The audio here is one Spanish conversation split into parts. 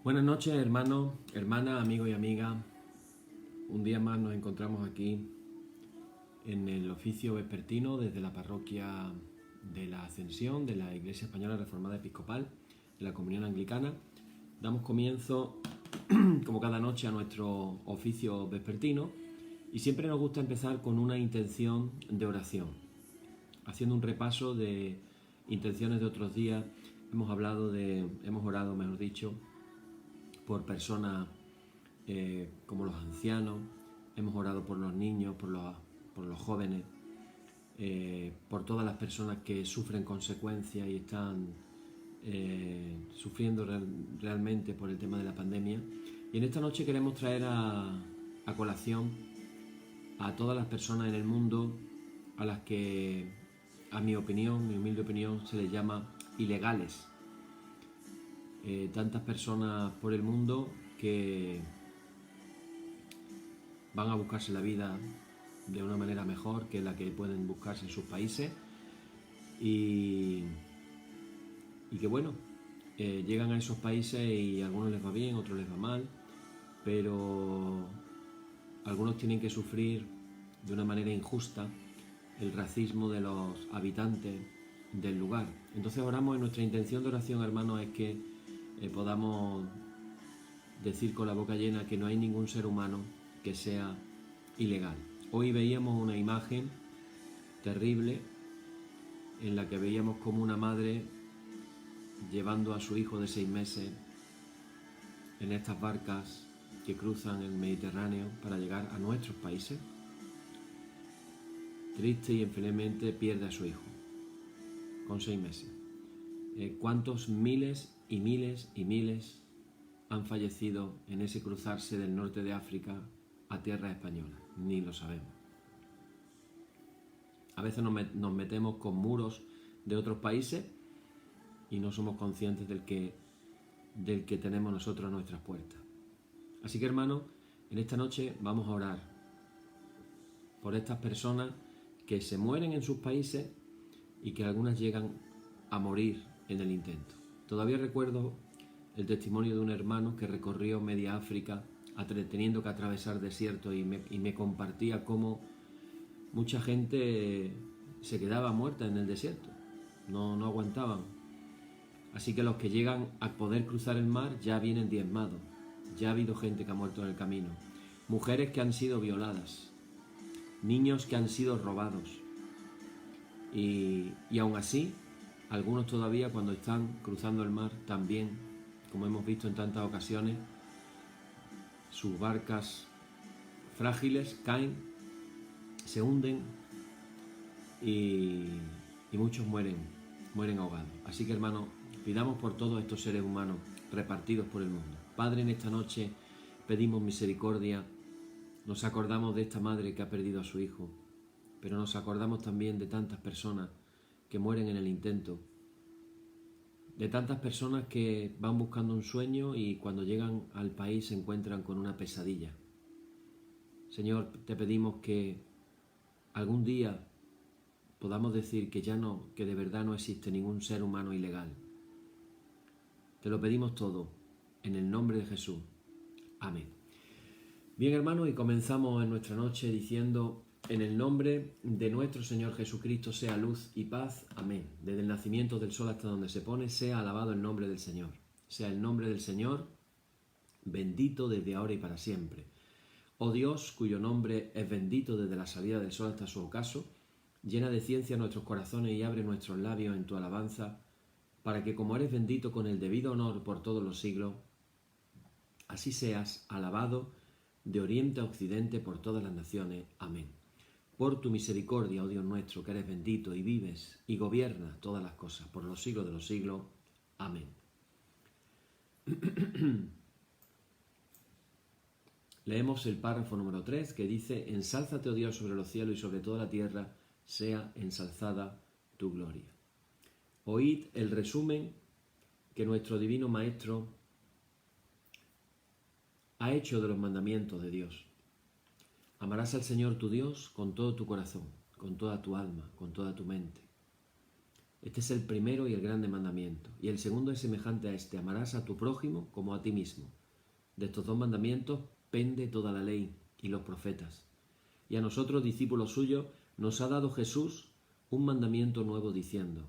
Buenas noches, hermanos, hermanas, amigos y amigas. Un día más nos encontramos aquí en el oficio vespertino desde la parroquia de la Ascensión de la Iglesia Española Reformada Episcopal de la Comunión Anglicana. Damos comienzo, como cada noche, a nuestro oficio vespertino y siempre nos gusta empezar con una intención de oración. Haciendo un repaso de intenciones de otros días, hemos orado, mejor dicho, por personas como los ancianos, hemos orado por los niños, por los jóvenes, por todas las personas que sufren consecuencias y están sufriendo realmente por el tema de la pandemia. Y en esta noche queremos traer a colación a todas las personas en el mundo a las que, a mi humilde opinión, se les llama ilegales. Tantas personas por el mundo que van a buscarse la vida de una manera mejor que la que pueden buscarse en sus países y que bueno, llegan a esos países y a algunos les va bien, a otros les va mal, pero algunos tienen que sufrir de una manera injusta el racismo de los habitantes del lugar. Entonces oramos, en nuestra intención de oración, hermanos, es que podamos decir con la boca llena que no hay ningún ser humano que sea ilegal. Hoy veíamos una imagen terrible en la que veíamos como una madre llevando a su hijo de 6 meses en estas barcas que cruzan el Mediterráneo para llegar a nuestros países. Triste y infelizmente pierde a su hijo con 6 meses. ¿Cuántos miles y miles y miles han fallecido en ese cruzarse del norte de África a tierra española? Ni lo sabemos. A veces nos metemos con muros de otros países y no somos conscientes del que tenemos nosotros a nuestras puertas. Así que, hermanos, en esta noche vamos a orar por estas personas que se mueren en sus países y que algunas llegan a morir en el intento. Todavía recuerdo el testimonio de un hermano que recorrió media África teniendo que atravesar desiertos y me compartía cómo mucha gente se quedaba muerta en el desierto, no aguantaban. Así que los que llegan a poder cruzar el mar ya vienen diezmados. Ya ha habido gente que ha muerto en el camino, mujeres que han sido violadas, niños que han sido robados y aún así algunos todavía, cuando están cruzando el mar, también, como hemos visto en tantas ocasiones, sus barcas frágiles caen, se hunden y muchos mueren ahogados. Así que, hermanos, pidamos por todos estos seres humanos repartidos por el mundo. Padre, en esta noche pedimos misericordia. Nos acordamos de esta madre que ha perdido a su hijo, pero nos acordamos también de tantas personas que mueren en el intento, de tantas personas que van buscando un sueño y cuando llegan al país se encuentran con una pesadilla. Señor, te pedimos que algún día podamos decir que que de verdad no existe ningún ser humano ilegal. Te lo pedimos todo, en el nombre de Jesús. Amén. Bien, hermanos, y comenzamos en nuestra noche diciendo: en el nombre de nuestro Señor Jesucristo sea luz y paz. Amén. Desde el nacimiento del sol hasta donde se pone, sea alabado el nombre del Señor. Sea el nombre del Señor bendito desde ahora y para siempre. Oh Dios, cuyo nombre es bendito desde la salida del sol hasta su ocaso, llena de ciencia nuestros corazones y abre nuestros labios en tu alabanza, para que, como eres bendito con el debido honor por todos los siglos, así seas alabado de oriente a occidente por todas las naciones. Amén. Por tu misericordia, oh Dios nuestro, que eres bendito y vives y gobiernas todas las cosas por los siglos de los siglos. Amén. Leemos el párrafo número 3 que dice: ensálzate, oh Dios, sobre los cielos y sobre toda la tierra, sea ensalzada tu gloria. Oíd el resumen que nuestro divino Maestro ha hecho de los mandamientos de Dios. Amarás al Señor tu Dios con todo tu corazón, con toda tu alma, con toda tu mente. Este es el primero y el grande mandamiento. Y el segundo es semejante a este: amarás a tu prójimo como a ti mismo. De estos dos mandamientos pende toda la ley y los profetas. Y a nosotros, discípulos suyos, nos ha dado Jesús un mandamiento nuevo diciendo: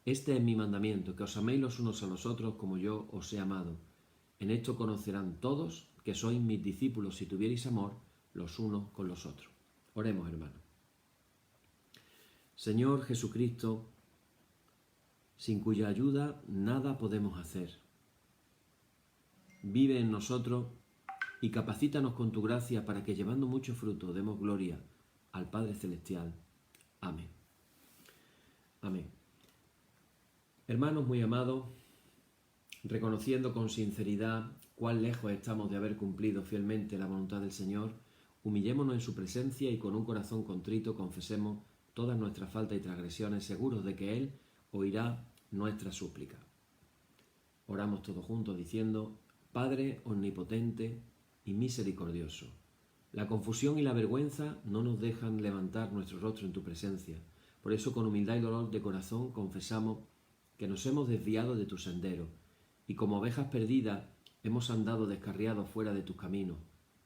este es mi mandamiento, que os améis los unos a los otros como yo os he amado. En esto conocerán todos que sois mis discípulos si tuvierais amor los unos con los otros. Oremos, hermanos. Señor Jesucristo, sin cuya ayuda nada podemos hacer. Vive en nosotros y capacítanos con tu gracia para que, llevando mucho fruto, demos gloria al Padre Celestial. Amén. Amén. Hermanos muy amados, reconociendo con sinceridad cuán lejos estamos de haber cumplido fielmente la voluntad del Señor, humillémonos en su presencia y con un corazón contrito confesemos todas nuestras faltas y transgresiones, seguros de que Él oirá nuestra súplica. Oramos todos juntos diciendo: Padre omnipotente y misericordioso, la confusión y la vergüenza no nos dejan levantar nuestro rostro en tu presencia. Por eso, con humildad y dolor de corazón, confesamos que nos hemos desviado de tu sendero y como ovejas perdidas hemos andado descarriados fuera de tus caminos.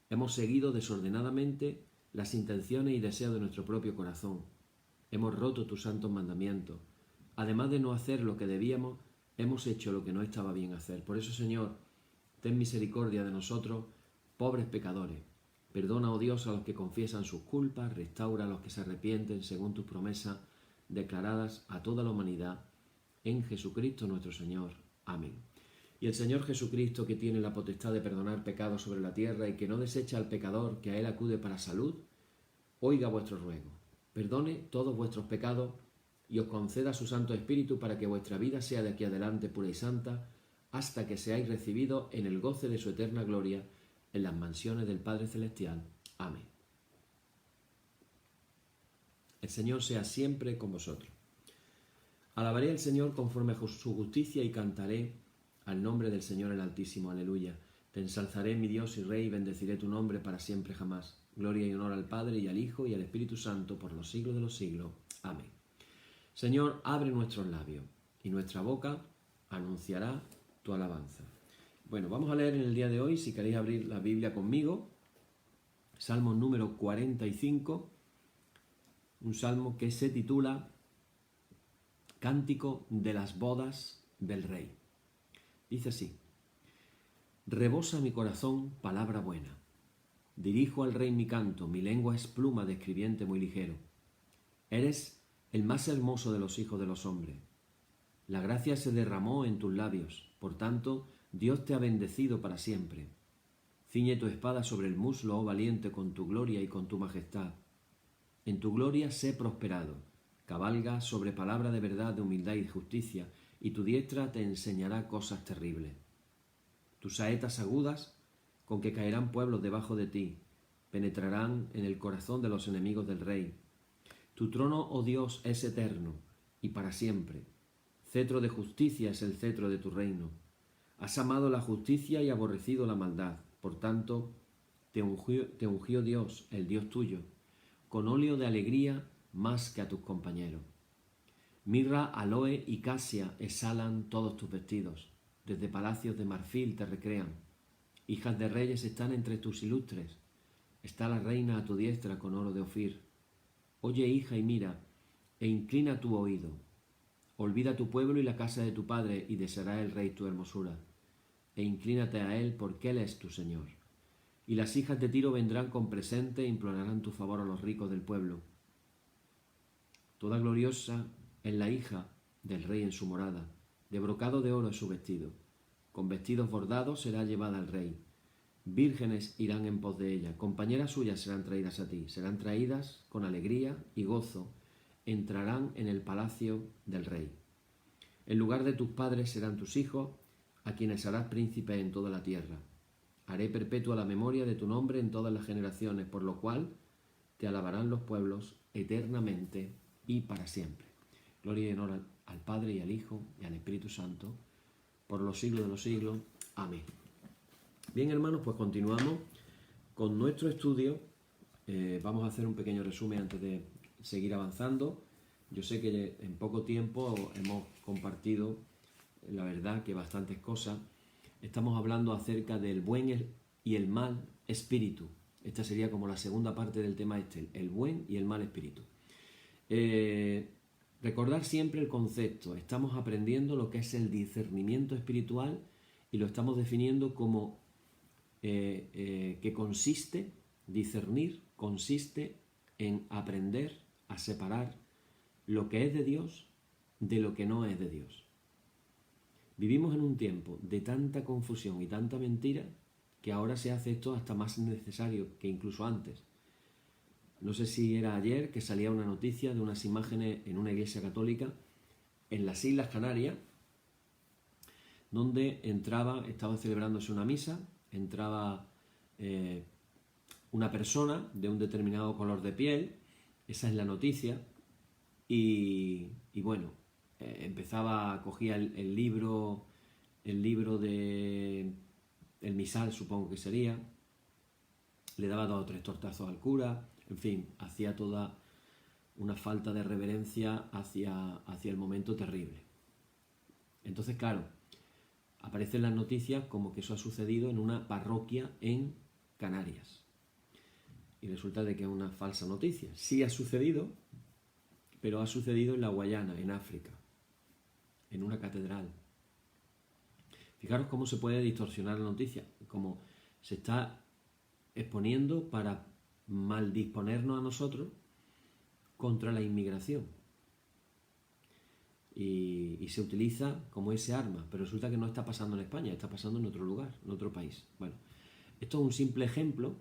Hemos seguido desordenadamente las intenciones y deseos de nuestro propio corazón. Hemos roto tus santos mandamientos. Además de no hacer lo que debíamos, hemos hecho lo que no estaba bien hacer. Por eso, Señor, ten misericordia de nosotros, pobres pecadores. Perdona, oh Dios, a los que confiesan sus culpas, restaura a los que se arrepienten según tus promesas declaradas a toda la humanidad, en Jesucristo nuestro Señor. Amén. Y el Señor Jesucristo, que tiene la potestad de perdonar pecados sobre la tierra y que no desecha al pecador que a Él acude para salud, oiga vuestro ruego, perdone todos vuestros pecados y os conceda su Santo Espíritu para que vuestra vida sea de aquí adelante pura y santa, hasta que seáis recibidos en el goce de su eterna gloria en las mansiones del Padre Celestial. Amén. El Señor sea siempre con vosotros. Alabaré al Señor conforme a su justicia y cantaré al nombre del Señor el Altísimo. Aleluya. Te ensalzaré, mi Dios y Rey, y bendeciré tu nombre para siempre jamás. Gloria y honor al Padre y al Hijo y al Espíritu Santo por los siglos de los siglos. Amén. Señor, abre nuestros labios y nuestra boca anunciará tu alabanza. Bueno, vamos a leer en el día de hoy, si queréis abrir la Biblia conmigo, Salmo número 45, un salmo que se titula Cántico de las bodas del Rey. Dice así: rebosa mi corazón palabra buena, dirijo al Rey mi canto, mi lengua es pluma de escribiente muy ligero. Eres el más hermoso de los hijos de los hombres. La gracia se derramó en tus labios, por tanto, Dios te ha bendecido para siempre. Ciñe tu espada sobre el muslo, oh valiente, con tu gloria y con tu majestad. En tu gloria sé prosperado. Cabalga sobre palabra de verdad, de humildad y de justicia, y tu diestra te enseñará cosas terribles. Tus saetas agudas, con que caerán pueblos debajo de ti, penetrarán en el corazón de los enemigos del Rey. Tu trono, oh Dios, es eterno y para siempre. Cetro de justicia es el cetro de tu reino. Has amado la justicia y aborrecido la maldad. Por tanto, te ungió Dios, el Dios tuyo, con óleo de alegría más que a tus compañeros. Mirra, aloe y casia exhalan todos tus vestidos. Desde palacios de marfil te recrean. Hijas de reyes están entre tus ilustres. Está la reina a tu diestra con oro de Ofir. Oye, hija, y mira, e inclina tu oído. Olvida tu pueblo y la casa de tu padre, y deseará el rey tu hermosura. E inclínate a él, porque él es tu Señor. Y las hijas de Tiro vendrán con presente e implorarán tu favor a los ricos del pueblo. Toda gloriosa es la hija del rey en su morada. De brocado de oro es su vestido. Con vestidos bordados será llevada al rey. Vírgenes irán en pos de ella. Compañeras suyas serán traídas a ti. Serán traídas con alegría y gozo. Entrarán en el palacio del rey. En lugar de tus padres serán tus hijos, a quienes harás príncipes en toda la tierra. Haré perpetua la memoria de tu nombre en todas las generaciones, por lo cual te alabarán los pueblos eternamente y para siempre. Gloria y honor al Padre y al Hijo y al Espíritu Santo, por los siglos de los siglos. Amén. Bien, hermanos, pues continuamos con nuestro estudio. Vamos a hacer un pequeño resumen antes de seguir avanzando. Yo sé que en poco tiempo hemos compartido, la verdad, que bastantes cosas. Estamos hablando acerca del buen y el mal espíritu. Esta sería como la segunda parte del tema este, el buen y el mal espíritu. Recordar siempre el concepto. Estamos aprendiendo lo que es el discernimiento espiritual y lo estamos definiendo como que consiste, discernir, consiste en aprender a separar lo que es de Dios de lo que no es de Dios. Vivimos en un tiempo de tanta confusión y tanta mentira que ahora se hace esto hasta más necesario que incluso antes. No sé si era ayer que salía una noticia de unas imágenes en una iglesia católica en las Islas Canarias, donde estaba celebrándose una misa, entraba una persona de un determinado color de piel, esa es la noticia, y bueno, cogía el libro de el misal, supongo que sería, le daba 2 o 3 tortazos al cura, en fin, hacía toda una falta de reverencia hacia el momento terrible. Entonces, claro, aparecen las noticias como que eso ha sucedido en una parroquia en Canarias. Y resulta de que es una falsa noticia. Sí ha sucedido, pero ha sucedido en la Guayana, en África, en una catedral. Fijaros cómo se puede distorsionar la noticia, cómo se está exponiendo para maldisponernos a nosotros contra la inmigración. Y se utiliza como ese arma, pero resulta que no está pasando en España, está pasando en otro lugar, en otro país. Bueno, esto es un simple ejemplo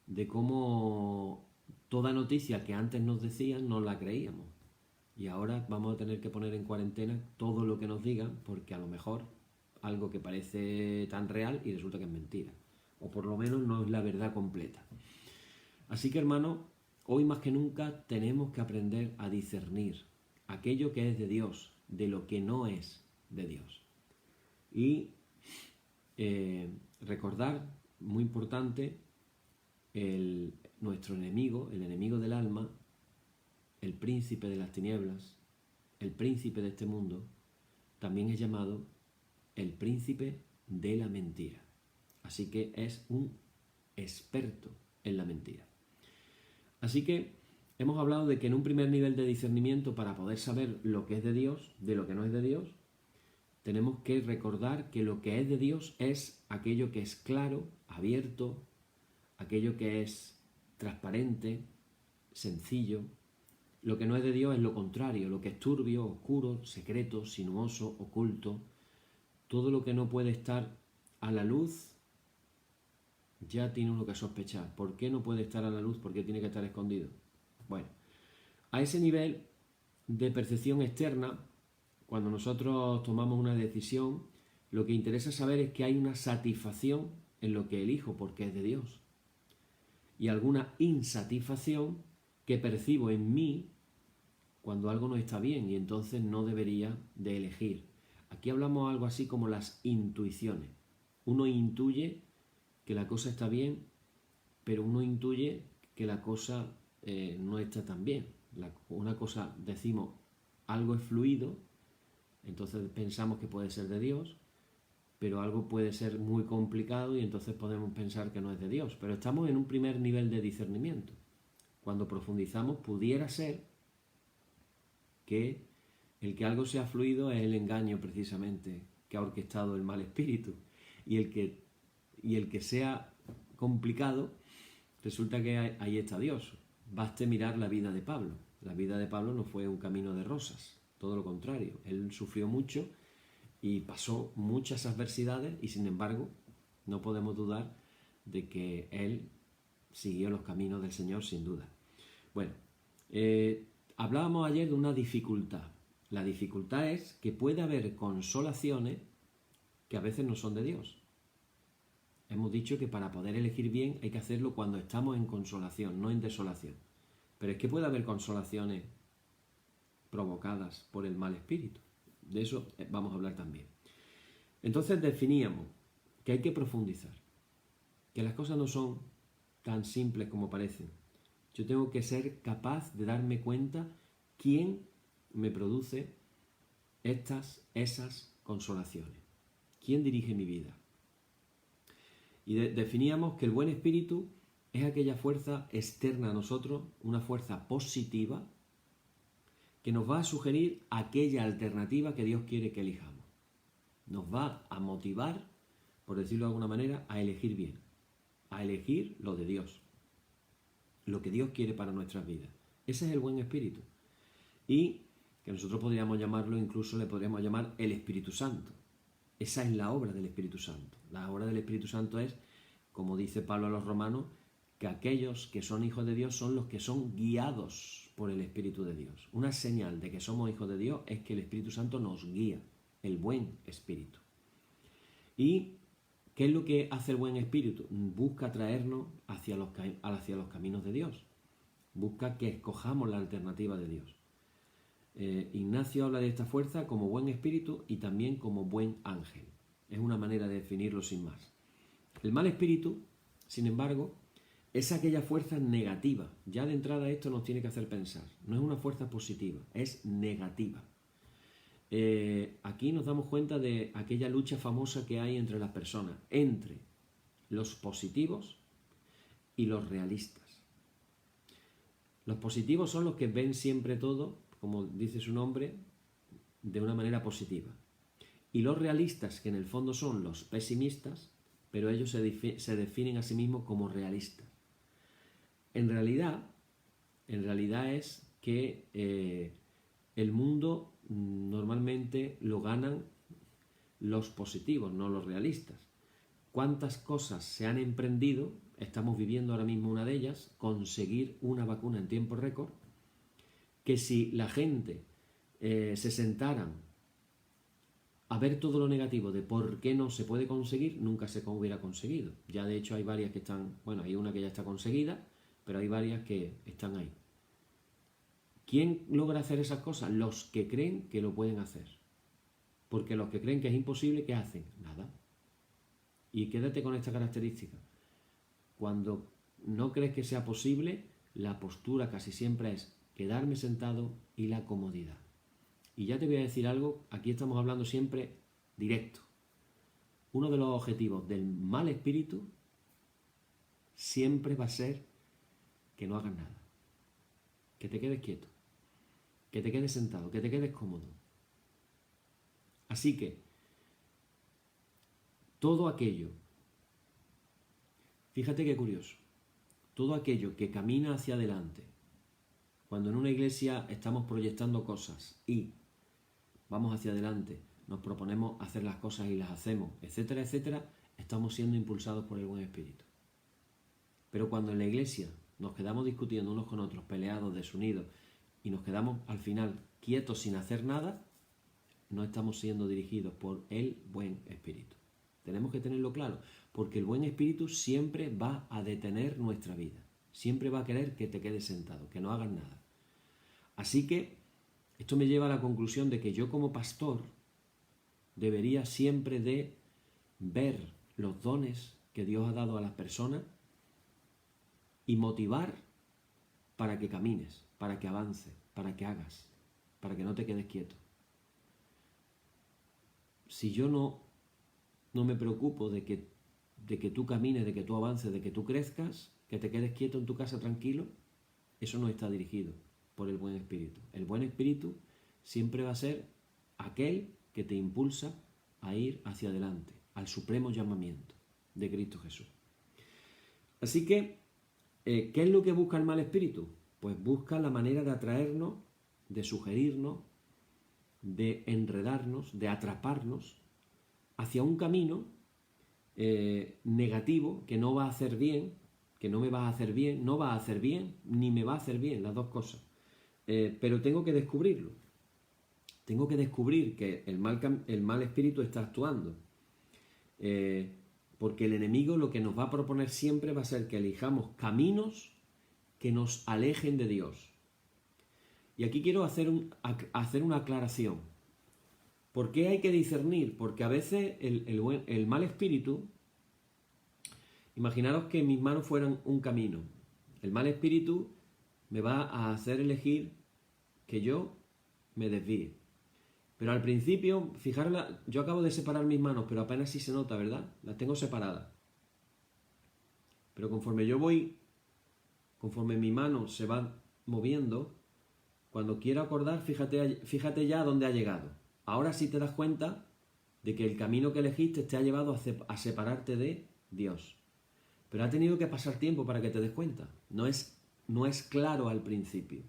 de cómo toda noticia que antes nos decían no la creíamos. Y ahora vamos a tener que poner en cuarentena todo lo que nos digan, porque a lo mejor algo que parece tan real y resulta que es mentira. O por lo menos no es la verdad completa. Así que, hermanos, hoy más que nunca tenemos que aprender a discernir aquello que es de Dios de lo que no es de Dios. Y recordar, muy importante, nuestro enemigo, el enemigo del alma, el príncipe de las tinieblas, el príncipe de este mundo, también es llamado el príncipe de la mentira. Así que es un experto en la mentira. Así que hemos hablado de que en un primer nivel de discernimiento, para poder saber lo que es de Dios, de lo que no es de Dios, tenemos que recordar que lo que es de Dios es aquello que es claro, abierto, aquello que es transparente, sencillo. Lo que no es de Dios es lo contrario, lo que es turbio, oscuro, secreto, sinuoso, oculto. Todo lo que no puede estar a la luz ya tiene uno que sospechar. ¿Por qué no puede estar a la luz? ¿Por qué tiene que estar escondido? Bueno, a ese nivel de percepción externa, cuando nosotros tomamos una decisión, lo que interesa saber es que hay una satisfacción en lo que elijo porque es de Dios. Y alguna insatisfacción que percibo en mí cuando algo no está bien y entonces no debería de elegir. Aquí hablamos algo así como las intuiciones. Uno intuye que la cosa está bien, pero uno intuye que la cosa no está tan bien. Una cosa, decimos, algo es fluido, entonces pensamos que puede ser de Dios, pero algo puede ser muy complicado y entonces podemos pensar que no es de Dios. Pero estamos en un primer nivel de discernimiento. Cuando profundizamos, pudiera ser que el que algo sea fluido es el engaño precisamente que ha orquestado el mal espíritu. Y el que sea complicado, resulta que ahí está Dios. Baste mirar la vida de Pablo. La vida de Pablo no fue un camino de rosas, todo lo contrario. Él sufrió mucho y pasó muchas adversidades y sin embargo no podemos dudar de que él siguió los caminos del Señor sin duda. Bueno, hablábamos ayer de una dificultad. La dificultad es que puede haber consolaciones que a veces no son de Dios. Hemos dicho que para poder elegir bien hay que hacerlo cuando estamos en consolación, no en desolación. Pero es que puede haber consolaciones provocadas por el mal espíritu. De eso vamos a hablar también. Entonces definíamos que hay que profundizar, que las cosas no son tan simples como parecen. Yo tengo que ser capaz de darme cuenta quién me produce esas consolaciones? ¿Quién dirige mi vida? Y definíamos que el buen espíritu es aquella fuerza externa a nosotros, una fuerza positiva, que nos va a sugerir aquella alternativa que Dios quiere que elijamos. Nos va a motivar, por decirlo de alguna manera, a elegir bien, a elegir lo de Dios, lo que Dios quiere para nuestras vidas. Ese es el buen espíritu. Y que nosotros podríamos llamarlo, incluso le podríamos llamar el Espíritu Santo. Esa es la obra del Espíritu Santo. La obra del Espíritu Santo es, como dice Pablo a los romanos, que aquellos que son hijos de Dios son los que son guiados por el Espíritu de Dios. Una señal de que somos hijos de Dios es que el Espíritu Santo nos guía, el buen espíritu. ¿Y qué es lo que hace el buen espíritu? Busca traernos hacia los caminos de Dios. Busca que escojamos la alternativa de Dios. Ignacio habla de esta fuerza como buen espíritu y también como buen ángel. Es una manera de definirlo sin más. El mal espíritu, sin embargo, es aquella fuerza negativa. Ya de entrada esto nos tiene que hacer pensar. No es una fuerza positiva, es negativa. Aquí nos damos cuenta de aquella lucha famosa que hay entre las personas, entre los positivos y los realistas. Los positivos son los que ven siempre todo, como dice su nombre, de una manera positiva. Y los realistas, que en el fondo son los pesimistas, pero ellos se definen a sí mismos como realistas. En realidad es que el mundo normalmente lo ganan los positivos, no los realistas. ¿Cuántas cosas se han emprendido? Estamos viviendo ahora mismo una de ellas, conseguir una vacuna en tiempo récord, que si la gente se sentaran a ver todo lo negativo de por qué no se puede conseguir, nunca se hubiera conseguido. Ya de hecho hay varias que están, bueno, hay una que ya está conseguida, pero hay varias que están ahí. ¿Quién logra hacer esas cosas? Los que creen que lo pueden hacer. Porque los que creen que es imposible, ¿qué hacen? Nada. Y quédate con esta característica. Cuando no crees que sea posible, la postura casi siempre es quedarme sentado y la comodidad. Y ya te voy a decir algo, aquí estamos hablando siempre directo. Uno de los objetivos del mal espíritu siempre va a ser que no hagas nada. Que te quedes quieto. Que te quedes sentado, que te quedes cómodo. Así que todo aquello, fíjate qué curioso, todo aquello que camina hacia adelante, cuando en una iglesia estamos proyectando cosas y vamos hacia adelante, nos proponemos hacer las cosas y las hacemos, etcétera, etcétera, estamos siendo impulsados por el buen espíritu. Pero cuando en la iglesia nos quedamos discutiendo unos con otros, peleados, desunidos, y nos quedamos al final quietos sin hacer nada, no estamos siendo dirigidos por el buen espíritu. Tenemos que tenerlo claro, porque el buen espíritu siempre va a detener nuestra vida. Siempre va a querer que te quedes sentado, que no hagas nada. Así que esto me lleva a la conclusión de que yo como pastor debería siempre de ver los dones que Dios ha dado a las personas y motivar para que camines, para que avances, para que hagas, para que no te quedes quieto. Si yo no me preocupo de que tú camines, de que tú avances, de que tú crezcas, que te quedes quieto en tu casa tranquilo, eso no está dirigido por el buen espíritu. El buen espíritu siempre va a ser aquel que te impulsa a ir hacia adelante, al supremo llamamiento de Cristo Jesús. Así que, ¿qué es lo que busca el mal espíritu? Pues busca la manera de atraernos, de sugerirnos, de enredarnos, de atraparnos hacia un camino negativo que no va a hacer bien, que no me va a hacer bien, no va a hacer bien, ni me va a hacer bien, las dos cosas. Pero tengo que descubrirlo. Tengo que descubrir que el mal espíritu está actuando. Porque el enemigo lo que nos va a proponer siempre va a ser que elijamos caminos que nos alejen de Dios. Y aquí quiero hacer una aclaración. ¿Por qué hay que discernir? Porque a veces el mal espíritu, imaginaros que mis manos fueran un camino. El mal espíritu me va a hacer elegir que yo me desvíe. Pero al principio, fijaros, yo acabo de separar mis manos, pero apenas sí se nota, ¿verdad? Las tengo separadas. Pero conforme mi mano se va moviendo, cuando quiero acordar, fíjate ya a dónde ha llegado. Ahora sí te das cuenta de que el camino que elegiste te ha llevado a separarte de Dios. Pero ha tenido que pasar tiempo para que te des cuenta. No es claro al principio.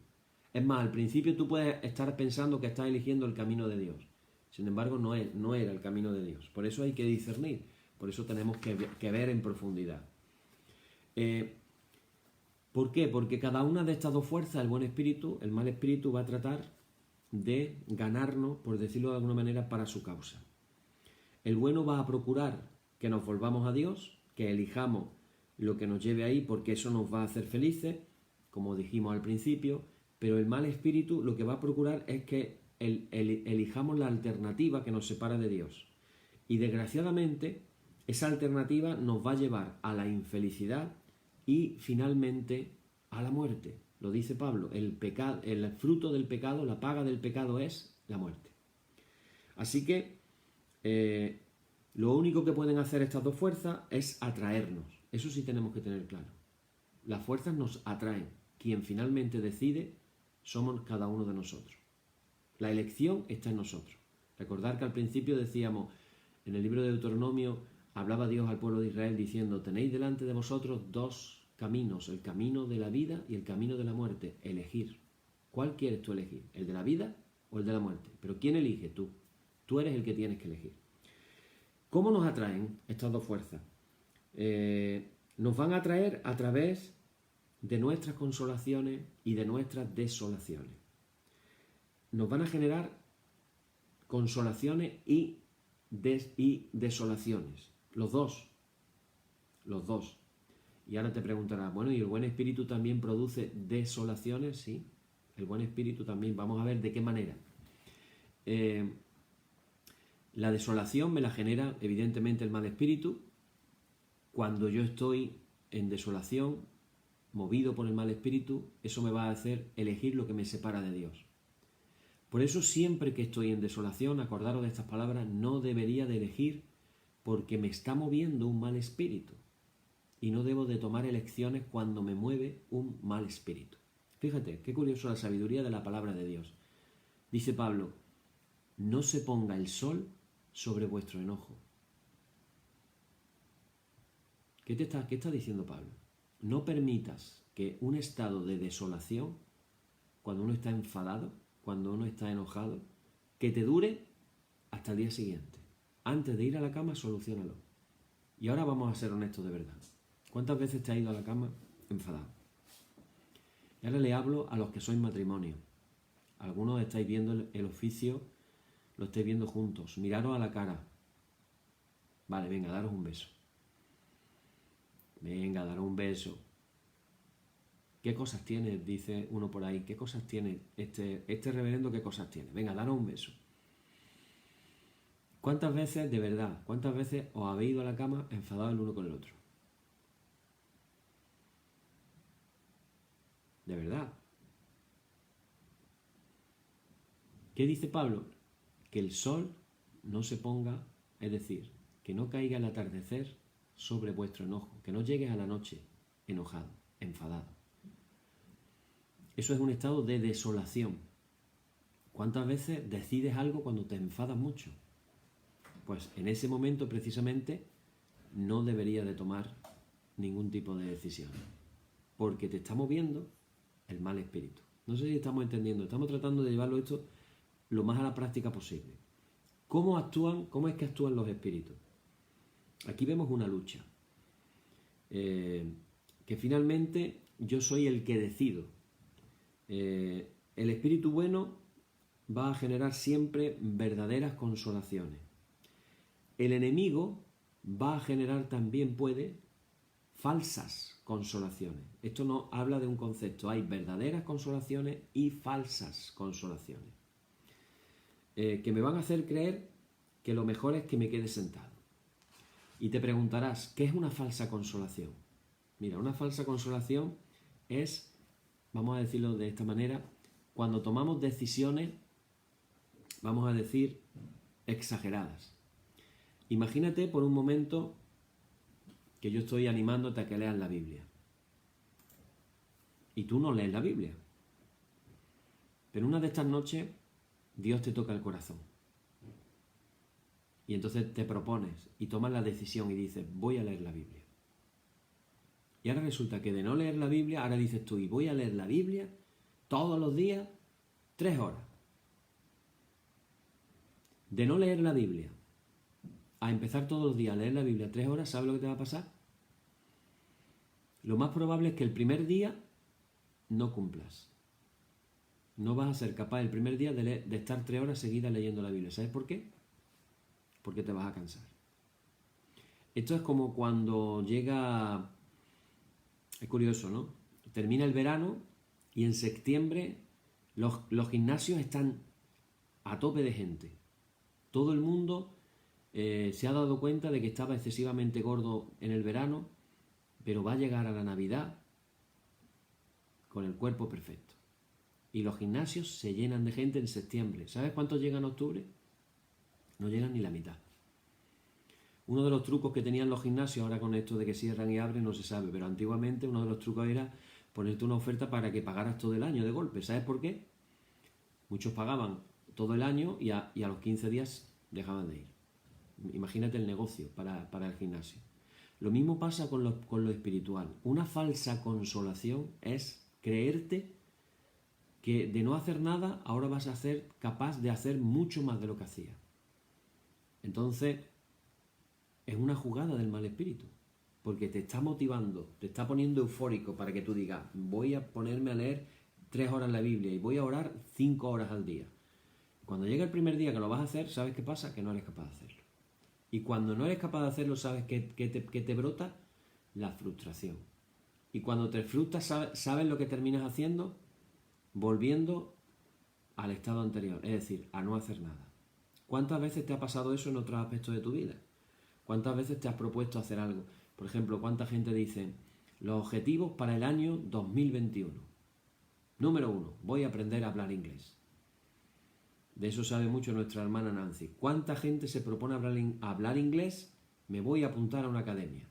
Es más, al principio tú puedes estar pensando que estás eligiendo el camino de Dios. Sin embargo, no era el camino de Dios. Por eso hay que discernir. Por eso tenemos que ver en profundidad. ¿Por qué? Porque cada una de estas dos fuerzas, el buen espíritu, el mal espíritu, va a tratar de ganarnos, por decirlo de alguna manera, para su causa. El bueno va a procurar que nos volvamos a Dios, que elijamos lo que nos lleve ahí, porque eso nos va a hacer felices, como dijimos al principio, pero el mal espíritu lo que va a procurar es que elijamos la alternativa que nos separa de Dios. Y desgraciadamente, esa alternativa nos va a llevar a la infelicidad y finalmente a la muerte. Lo dice Pablo, el fruto del pecado, la paga del pecado es la muerte. Así que lo único que pueden hacer estas dos fuerzas es atraernos. Eso sí tenemos que tener claro. Las fuerzas nos atraen. Quien finalmente decide somos cada uno de nosotros. La elección está en nosotros. Recordar que al principio decíamos, en el libro de Deuteronomio, hablaba Dios al pueblo de Israel diciendo, tenéis delante de vosotros dos caminos, el camino de la vida y el camino de la muerte. Elegir. ¿Cuál quieres tú elegir? ¿El de la vida o el de la muerte? Pero ¿quién elige? Tú. Tú eres el que tienes que elegir. ¿Cómo nos atraen estas dos fuerzas? Nos van a atraer a través de nuestras consolaciones y de nuestras desolaciones. Nos van a generar consolaciones y desolaciones. Los dos. Y ahora te preguntarás, bueno, ¿y el buen espíritu también produce desolaciones? Sí, el buen espíritu también. Vamos a ver de qué manera. La desolación me la genera evidentemente el mal espíritu. Cuando yo estoy en desolación, movido por el mal espíritu, eso me va a hacer elegir lo que me separa de Dios. Por eso siempre que estoy en desolación, acordaros de estas palabras, no debería de elegir porque me está moviendo un mal espíritu. Y no debo de tomar elecciones cuando me mueve un mal espíritu. Fíjate, qué curioso la sabiduría de la palabra de Dios. Dice Pablo, no se ponga el sol sobre vuestro enojo. ¿Qué está diciendo Pablo? No permitas que un estado de desolación, cuando uno está enfadado, cuando uno está enojado, que te dure hasta el día siguiente. Antes de ir a la cama, soluciónalo. Y ahora vamos a ser honestos de verdad. ¿Cuántas veces te has ido a la cama enfadado? Y ahora le hablo a los que sois matrimonio. Algunos estáis viendo el oficio, lo estáis viendo juntos. Miraros a la cara. Vale, venga, daros un beso. Venga, daros un beso. ¿Qué cosas tiene? Dice uno por ahí. ¿Qué cosas tiene este reverendo? ¿Qué cosas tiene? Venga, daros un beso. ¿Cuántas veces, de verdad, cuántas veces os habéis ido a la cama enfadados el uno con el otro? De verdad. ¿Qué dice Pablo? Que el sol no se ponga, es decir, que no caiga el atardecer sobre vuestro enojo, que no llegues a la noche enojado, enfadado. Eso es un estado de desolación. ¿Cuántas veces decides algo cuando te enfadas mucho? Pues en ese momento precisamente no deberías de tomar ningún tipo de decisión, porque te está moviendo el mal espíritu. No sé si estamos entendiendo, estamos tratando de llevarlo esto lo más a la práctica posible. ¿Cómo es que actúan los espíritus? Aquí vemos una lucha, que finalmente yo soy el que decido. El espíritu bueno va a generar siempre verdaderas consolaciones. El enemigo va a generar también, falsas consolaciones. Esto no habla de un concepto, hay verdaderas consolaciones y falsas consolaciones, que me van a hacer creer que lo mejor es que me quede sentado. Y te preguntarás, ¿qué es una falsa consolación? Mira, una falsa consolación es, vamos a decirlo de esta manera, cuando tomamos decisiones vamos a decir, exageradas. Imagínate por un momento que yo estoy animándote a que leas la Biblia. Y tú no lees la Biblia. Pero una de estas noches Dios te toca el corazón. Y entonces te propones y tomas la decisión y dices, voy a leer la Biblia. Y ahora resulta que de no leer la Biblia, ahora dices tú, y voy a leer la Biblia todos los días, 3 horas. De no leer la Biblia a empezar todos los días a leer la Biblia 3 horas, ¿sabes lo que te va a pasar? Lo más probable es que el primer día no cumplas. No vas a ser capaz el primer día de estar 3 horas seguidas leyendo la Biblia. ¿Sabes por qué? Porque te vas a cansar. Esto es como cuando llega... Es curioso, ¿no? Termina el verano y en septiembre los gimnasios están a tope de gente. Todo el mundo se ha dado cuenta de que estaba excesivamente gordo en el verano, pero va a llegar a la Navidad con el cuerpo perfecto. Y los gimnasios se llenan de gente en septiembre. ¿Sabes cuántos llegan en octubre? No llegan ni la mitad. Uno de los trucos que tenían los gimnasios, ahora con esto de que cierran y abren no se sabe, pero antiguamente uno de los trucos era ponerte una oferta para que pagaras todo el año de golpe. ¿Sabes por qué? Muchos pagaban todo el año y a los 15 días dejaban de ir. Imagínate el negocio para el gimnasio. Lo mismo pasa con lo espiritual. Una falsa consolación es creerte que de no hacer nada ahora vas a ser capaz de hacer mucho más de lo que hacías. Entonces, es una jugada del mal espíritu, porque te está motivando, te está poniendo eufórico para que tú digas, voy a ponerme a leer 3 horas la Biblia y voy a orar 5 horas al día. Cuando llega el primer día que lo vas a hacer, ¿sabes qué pasa? Que no eres capaz de hacerlo. Y cuando no eres capaz de hacerlo, ¿sabes qué te brota? La frustración. Y cuando te frustras, ¿sabes lo que terminas haciendo? Volviendo al estado anterior, es decir, a no hacer nada. ¿Cuántas veces te ha pasado eso en otros aspectos de tu vida? ¿Cuántas veces te has propuesto hacer algo? Por ejemplo, ¿cuánta gente dice los objetivos para el año 2021? Número 1, voy a aprender a hablar inglés. De eso sabe mucho nuestra hermana Nancy. ¿Cuánta gente se propone hablar inglés? Me voy a apuntar a una academia.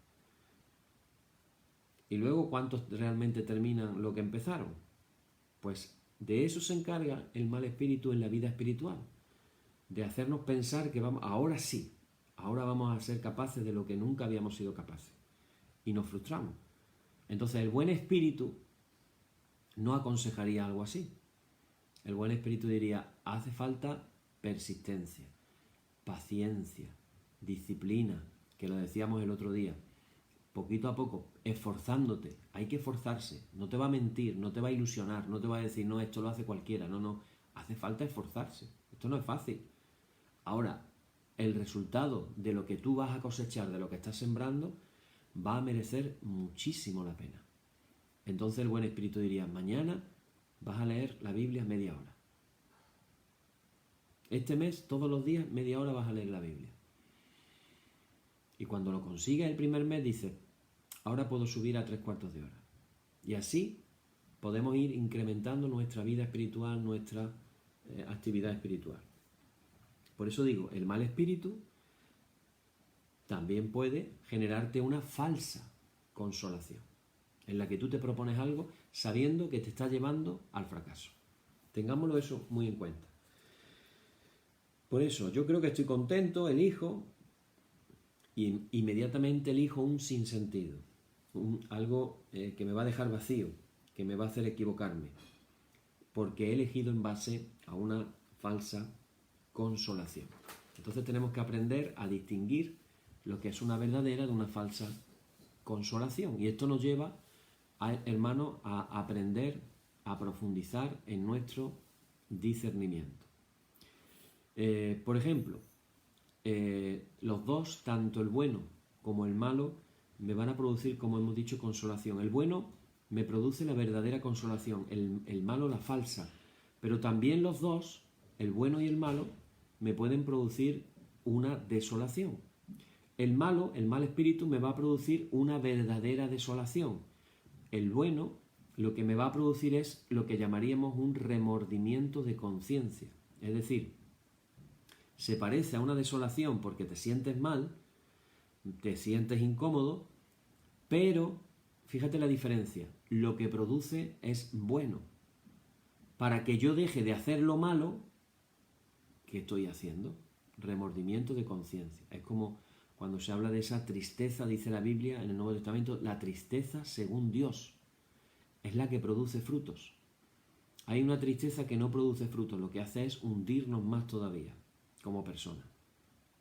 Y luego, ¿cuántos realmente terminan lo que empezaron? Pues de eso se encarga el mal espíritu en la vida espiritual. De hacernos pensar que ahora sí, ahora vamos a ser capaces de lo que nunca habíamos sido capaces. Y nos frustramos. Entonces el buen espíritu no aconsejaría algo así. El buen espíritu diría, hace falta persistencia, paciencia, disciplina, que lo decíamos el otro día. Poquito a poco, esforzándote. Hay que esforzarse. No te va a mentir, no te va a ilusionar, no te va a decir, no, esto lo hace cualquiera. No. Hace falta esforzarse. Esto no es fácil. Ahora, el resultado de lo que tú vas a cosechar, de lo que estás sembrando, va a merecer muchísimo la pena. Entonces el buen espíritu diría, mañana vas a leer la Biblia media hora. Este mes, todos los días, media hora vas a leer la Biblia. Y cuando lo consigas el primer mes, dices, ahora puedo subir a 3/4 de hora. Y así podemos ir incrementando nuestra vida espiritual, nuestra actividad espiritual. Por eso digo, el mal espíritu también puede generarte una falsa consolación, en la que tú te propones algo sabiendo que te está llevando al fracaso. Tengámoslo eso muy en cuenta. Por eso, yo creo que estoy contento, elijo, y inmediatamente elijo un sinsentido, algo que me va a dejar vacío, que me va a hacer equivocarme, porque he elegido en base a una falsa consolación. Entonces tenemos que aprender a distinguir lo que es una verdadera de una falsa consolación. Y esto nos lleva, hermanos, a aprender a profundizar en nuestro discernimiento. Por ejemplo, los dos, tanto el bueno como el malo, me van a producir, como hemos dicho, consolación. El bueno me produce la verdadera consolación, el malo la falsa. Pero también los dos, el bueno y el malo, me pueden producir una desolación. El malo, el mal espíritu, me va a producir una verdadera desolación. El bueno, lo que me va a producir es lo que llamaríamos un remordimiento de conciencia. Es decir, se parece a una desolación porque te sientes mal, te sientes incómodo, pero fíjate la diferencia, lo que produce es bueno. Para que yo deje de hacer lo malo, ¿qué estoy haciendo? Remordimiento de conciencia. Es como cuando se habla de esa tristeza, dice la Biblia en el Nuevo Testamento, la tristeza según Dios es la que produce frutos. Hay una tristeza que no produce frutos, lo que hace es hundirnos más todavía como personas.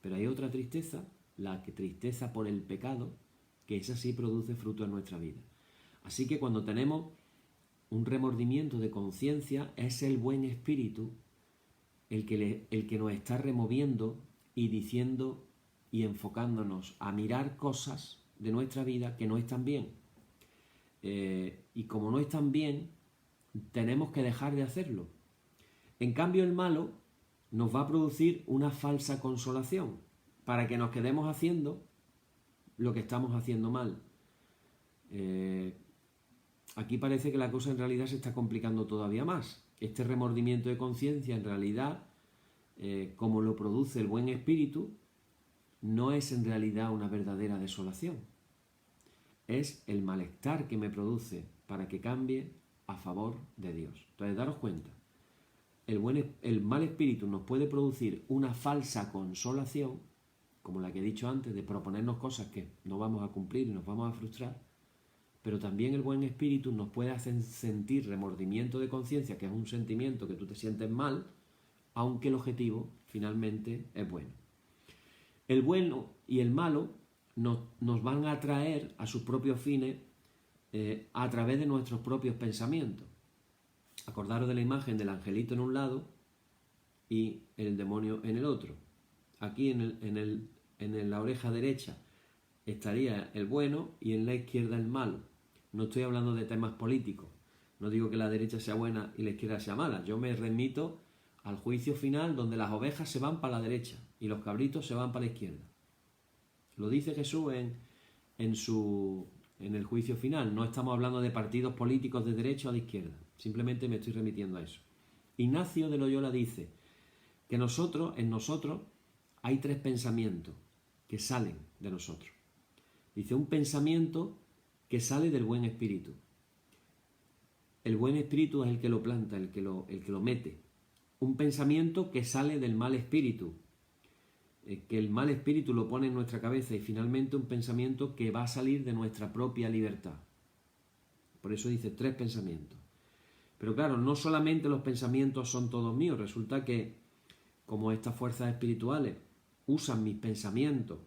Pero hay otra tristeza, la que tristeza por el pecado, que esa sí produce fruto en nuestra vida. Así que cuando tenemos un remordimiento de conciencia, es el buen espíritu el que nos está removiendo y diciendo y enfocándonos a mirar cosas de nuestra vida que no están bien. Y como no están bien, tenemos que dejar de hacerlo. En cambio, el malo nos va a producir una falsa consolación para que nos quedemos haciendo lo que estamos haciendo mal. Aquí parece que la cosa en realidad se está complicando todavía más. Este remordimiento de conciencia, en realidad, como lo produce el buen espíritu, no es en realidad una verdadera desolación. Es el malestar que me produce para que cambie a favor de Dios. Entonces, daros cuenta, el mal espíritu nos puede producir una falsa consolación, como la que he dicho antes, de proponernos cosas que no vamos a cumplir y nos vamos a frustrar, pero también el buen espíritu nos puede hacer sentir remordimiento de conciencia, que es un sentimiento que tú te sientes mal, aunque el objetivo finalmente es bueno. El bueno y el malo nos van a atraer a sus propios fines a través de nuestros propios pensamientos. Acordaros de la imagen del angelito en un lado y el demonio en el otro. Aquí en la oreja derecha estaría el bueno y en la izquierda el malo. No estoy hablando de temas políticos. No digo que la derecha sea buena y la izquierda sea mala. Yo me remito al juicio final donde las ovejas se van para la derecha y los cabritos se van para la izquierda. Lo dice Jesús en el juicio final. No estamos hablando de partidos políticos de derecha o de izquierda. Simplemente me estoy remitiendo a eso. Ignacio de Loyola dice que en nosotros hay 3 pensamientos que salen de nosotros. Dice, un pensamiento que sale del buen espíritu. El buen espíritu es el que lo planta, el que lo mete. Un pensamiento que sale del mal espíritu, que el mal espíritu lo pone en nuestra cabeza, y finalmente un pensamiento que va a salir de nuestra propia libertad. Por eso dice 3 pensamientos. Pero claro, no solamente los pensamientos son todos míos, resulta que como estas fuerzas espirituales usan mis pensamientos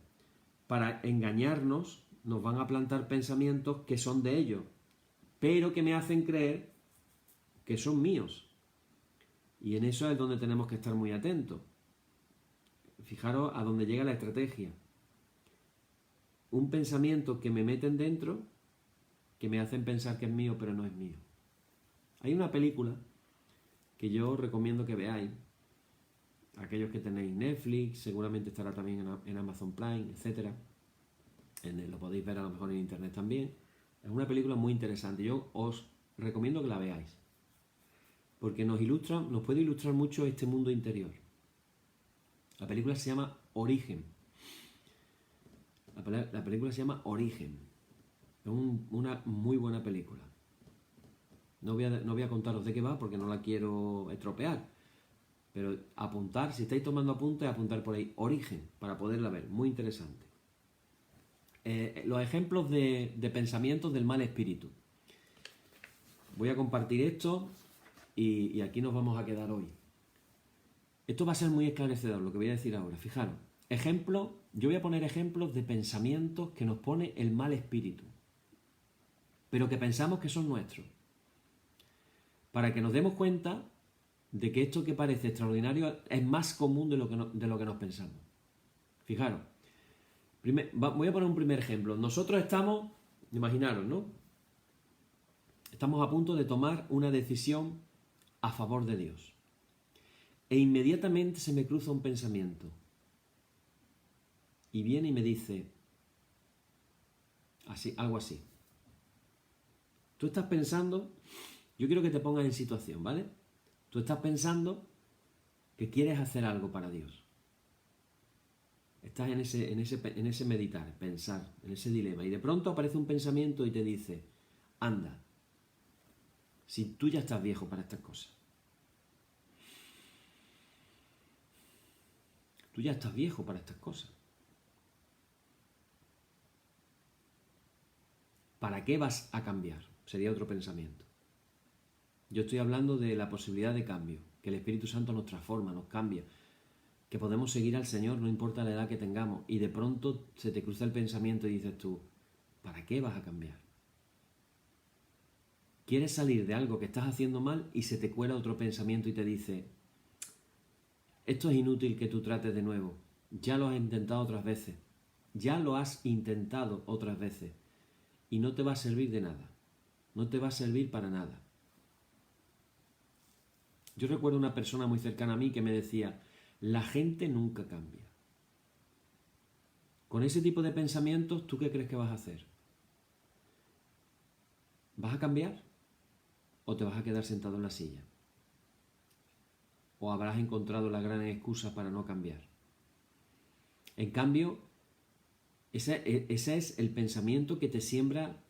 para engañarnos, nos van a plantar pensamientos que son de ellos, pero que me hacen creer que son míos. Y en eso es donde tenemos que estar muy atentos. Fijaros a dónde llega la estrategia. Un pensamiento que me meten dentro, que me hacen pensar que es mío, pero no es mío. Hay una película que yo recomiendo que veáis. Aquellos que tenéis Netflix, seguramente estará también en Amazon Prime, etc. Lo podéis ver a lo mejor en internet también. Es una película muy interesante. Yo os recomiendo que la veáis. Porque nos puede ilustrar mucho este mundo interior. La película se llama Origen. La película se llama Origen. Es una muy buena película. No voy a contaros de qué va porque no la quiero estropear. Pero apuntar, si estáis tomando apuntes, apuntar por ahí Origen para poderla ver. Muy interesante. Los ejemplos de pensamientos del mal espíritu. Voy a compartir esto y aquí nos vamos a quedar hoy. Esto va a ser muy esclarecedor lo que voy a decir ahora. Fijaros, yo voy a poner ejemplos de pensamientos que nos pone el mal espíritu, pero que pensamos que son nuestros. Para que nos demos cuenta de que esto que parece extraordinario es más común de lo que nos pensamos. Fijaros, voy a poner un primer ejemplo. Nosotros estamos, imaginaros, ¿no? Estamos a punto de tomar una decisión a favor de Dios. E inmediatamente se me cruza un pensamiento. Y viene y me dice, algo así. Tú estás pensando, yo quiero que te pongas en situación, ¿vale? Tú estás pensando que quieres hacer algo para Dios. Estás en ese meditar, pensar, en ese dilema. Y de pronto aparece un pensamiento y te dice, anda, si tú ya estás viejo para estas cosas. Tú ya estás viejo para estas cosas. ¿Para qué vas a cambiar? Sería otro pensamiento. Yo estoy hablando de la posibilidad de cambio, que el Espíritu Santo nos transforma, nos cambia, que podemos seguir al Señor no importa la edad que tengamos, y de pronto se te cruza el pensamiento y dices tú, ¿para qué vas a cambiar? Quieres salir de algo que estás haciendo mal y se te cuela otro pensamiento y te dice, esto es inútil que tú trates de nuevo, ya lo has intentado otras veces, y no te va a servir de nada, no te va a servir para nada. Yo recuerdo una persona muy cercana a mí que me decía, la gente nunca cambia. Con ese tipo de pensamientos, ¿tú qué crees que vas a hacer? ¿Vas a cambiar? ¿O te vas a quedar sentado en la silla? ¿O habrás encontrado la gran excusa para no cambiar? En cambio, ese es el pensamiento que te siembra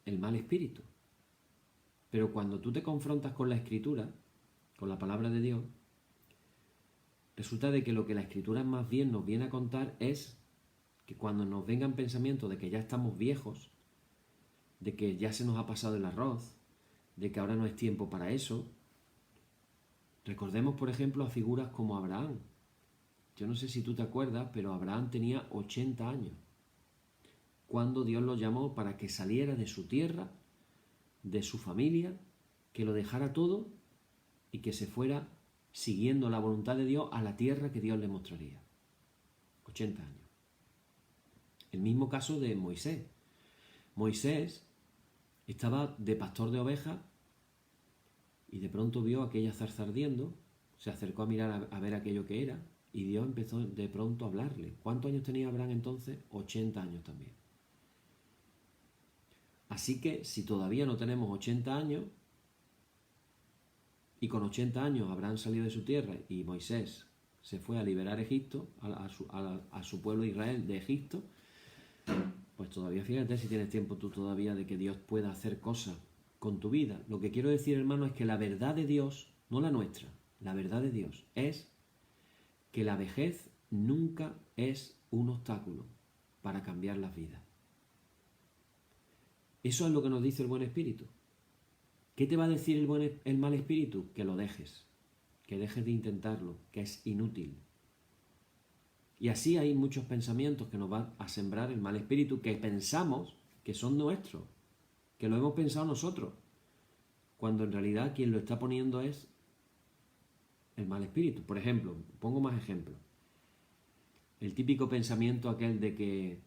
el mal espíritu. Pero cuando tú te confrontas con la Escritura, con la palabra de Dios, resulta de que lo que la Escritura más bien nos viene a contar es que cuando nos vengan pensamientos de que ya estamos viejos, de que ya se nos ha pasado el arroz, de que ahora no es tiempo para eso, recordemos por ejemplo a figuras como Abraham. Yo no sé si tú te acuerdas, pero Abraham tenía 80 años cuando Dios lo llamó para que saliera de su tierra, de su familia, que lo dejara todo y que se fuera siguiendo la voluntad de Dios a la tierra que Dios le mostraría. 80 años. El mismo caso de Moisés. Moisés estaba de pastor de ovejas y de pronto vio aquella zarza ardiendo, se acercó a mirar a ver aquello que era y Dios empezó de pronto a hablarle. ¿Cuántos años tenía Abraham entonces? 80 años también. Así que si todavía no tenemos 80 años y con 80 años Abraham salió de su tierra y Moisés se fue a liberar Egipto, a su pueblo Israel de Egipto, pues todavía fíjate si tienes tiempo tú todavía de que Dios pueda hacer cosas con tu vida. Lo que quiero decir, hermano, es que la verdad de Dios, no la nuestra, la verdad de Dios es que la vejez nunca es un obstáculo para cambiar las vidas. Eso es lo que nos dice el buen espíritu. ¿Qué te va a decir el mal espíritu? Que lo dejes, que dejes de intentarlo, que es inútil. Y así hay muchos pensamientos que nos van a sembrar el mal espíritu que pensamos que son nuestros, que lo hemos pensado nosotros, cuando en realidad quien lo está poniendo es el mal espíritu. Por ejemplo, pongo más ejemplos. El típico pensamiento aquel de que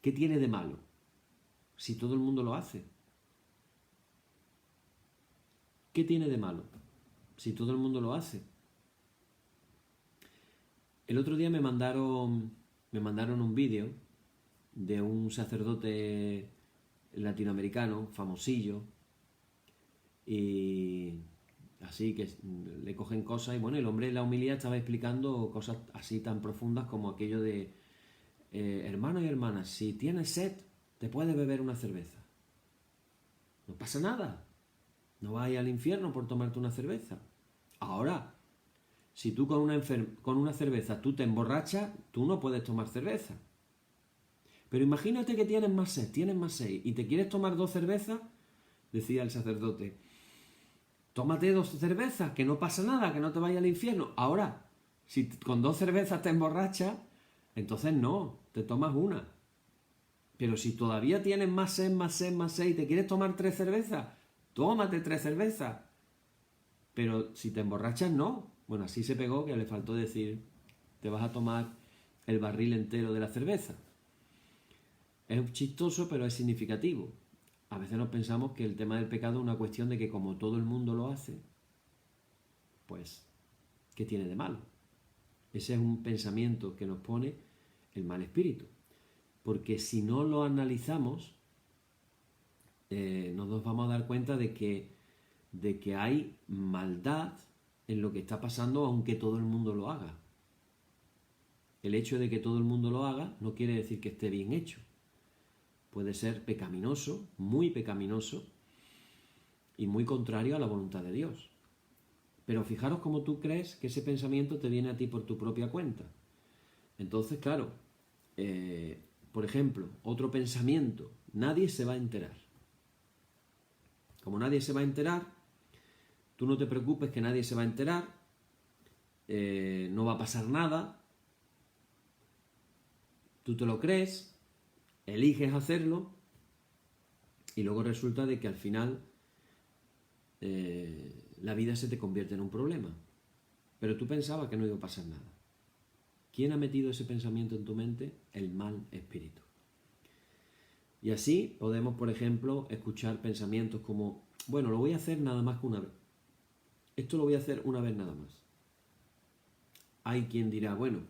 ¿qué tiene de malo si todo el mundo lo hace? ¿Qué tiene de malo si todo el mundo lo hace? El otro día me mandaron un vídeo de un sacerdote latinoamericano, famosillo, y así que le cogen cosas, y bueno, el hombre en la homilía estaba explicando cosas así tan profundas como aquello de hermanos y hermanas, si tienes sed, te puedes beber una cerveza. No pasa nada. No vas a ir al infierno por tomarte una cerveza. Ahora, si tú con una cerveza tú te emborrachas, tú no puedes tomar cerveza. Pero imagínate que tienes más sed y te quieres tomar 2 cervezas, decía el sacerdote. Tómate 2 cervezas, que no pasa nada, que no te vayas al infierno. Ahora, si con 2 cervezas te emborrachas, entonces no, te tomas una. Pero si todavía tienes más sed y te quieres tomar 3 cervezas, tómate 3 cervezas. Pero si te emborrachas, no. Bueno, así se pegó que le faltó decir, te vas a tomar el barril entero de la cerveza. Es chistoso, pero es significativo. A veces nos pensamos que el tema del pecado es una cuestión de que como todo el mundo lo hace, pues, ¿qué tiene de malo? Ese es un pensamiento que nos pone el mal espíritu. Porque si no lo analizamos, no nos vamos a dar cuenta de que hay maldad en lo que está pasando, aunque todo el mundo lo haga. El hecho de que todo el mundo lo haga no quiere decir que esté bien hecho. Puede ser pecaminoso, muy pecaminoso y muy contrario a la voluntad de Dios. Pero fijaros cómo tú crees que ese pensamiento te viene a ti por tu propia cuenta. Entonces, claro, por ejemplo, otro pensamiento, nadie se va a enterar. Como nadie se va a enterar, tú no te preocupes que nadie se va a enterar, no va a pasar nada, tú te lo crees, eliges hacerlo y luego resulta de que al final la vida se te convierte en un problema. Pero tú pensabas que no iba a pasar nada. ¿Quién ha metido ese pensamiento en tu mente? El mal espíritu. Y así podemos, por ejemplo, escuchar pensamientos como, bueno, lo voy a hacer nada más que una vez. Esto lo voy a hacer una vez nada más. Hay quien dirá, bueno,